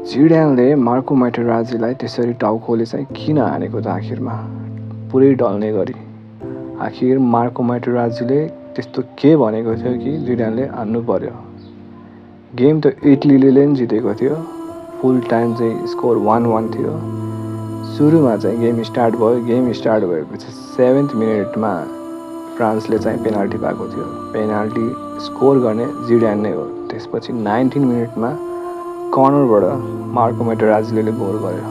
जिडानले Marco मैटेराजीलाई त्यसरी टाउकोले चाहिँ किन हानेको त आखिरमा पुरै ढल्ने गरी। आखिर मार्को मैटेराजीले त्यस्तो के भनेको थियो कि जिडानले हान्नु पर्यो। गेम त इटलीले नि जितेको थियो। फुल टाइम चाहिँ स्कोर 1-1 थियो। सुरुमा चाहिँ गेम स्टार्ट भयो। गेम स्टार्ट भएपछि 7th मिनेटमा फ्रान्सले चाहिँ पेनाल्टी पाएको थियो। पेनाल्टी स्कोर गर्ने जिडान नै हो। त्यसपछि 19 मिनेटमा कर्नरबाट मार्को मैटेराजीले गोल गर्यो।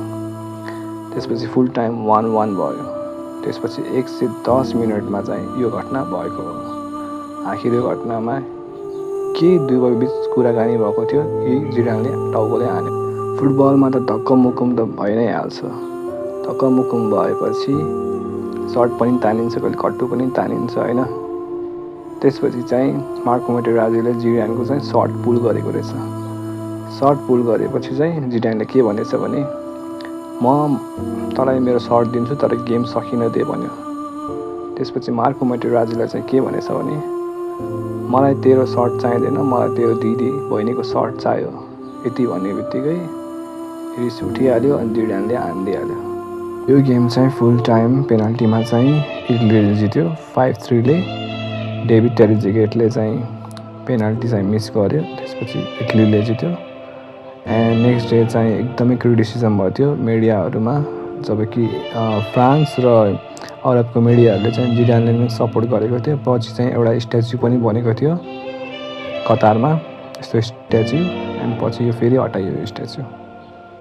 त्यसपछि फुल टाइम 1-1 भयो। त्यसपछि 110 मिनेटमा चाहिँ यो घटना भएको हो। आखिर यो घटनामा के दुवै बिच कुराकानी भएको थियो कि जिडानले टाउकोले हान्यो। फुटबलमा त धक्कमुक्कुम त भइ नै हाल्छ। धक्कमुक्कुम भएपछि सर्ट पनि तानिन्छ, कहिले कट्टु पनि तानिन्छ होइन। त्यसपछि चाहिँ मार्को मैटेराजीले जिडानको चाहिँ सर्ट पुल गरेको रहेछ। सर्ट पुल गरेपछि चाहिँ जिडानले के भनेछ भने म तँलाई मेरो सर्ट दिन्छु तर गेम सकिन दे भन्यो। त्यसपछि मार्को मैटेराजीलाई चाहिँ के भनेछ भने मलाई तेरो सर्ट चाहिँदैन, मलाई तेरो दिदी बहिनीको सर्ट चाहियो। यति भन्ने बित्तिकै रिस उठिहाल्यो अनि जिडानले हानिदिइहाल्यो। यो गेम चाहिँ फुल टाइम पेनाल्टीमा चाहिँ इटलीले जित्यो 5-3ले। डेभिड टेरिजेगेटले चाहिँ पेनाल्टी चाहिँ मिस गर्यो। त्यसपछि इटलीले जित्यो। एन्ड नेक्स्ट डे चाहिँ एकदमै क्रिटिसिजम भयो थियो मिडियाहरूमा, जबकि फ्रान्स र अरबको मिडियाहरूले चाहिँ जिडानले नै सपोर्ट गरेको थियो। पछि चाहिँ एउटा स्ट्याच्यु पनि बनेको थियो कतारमा, यस्तो स्ट्याच्यु, एन्ड पछि यो फेरि हटाइयो यो स्ट्याच्यु।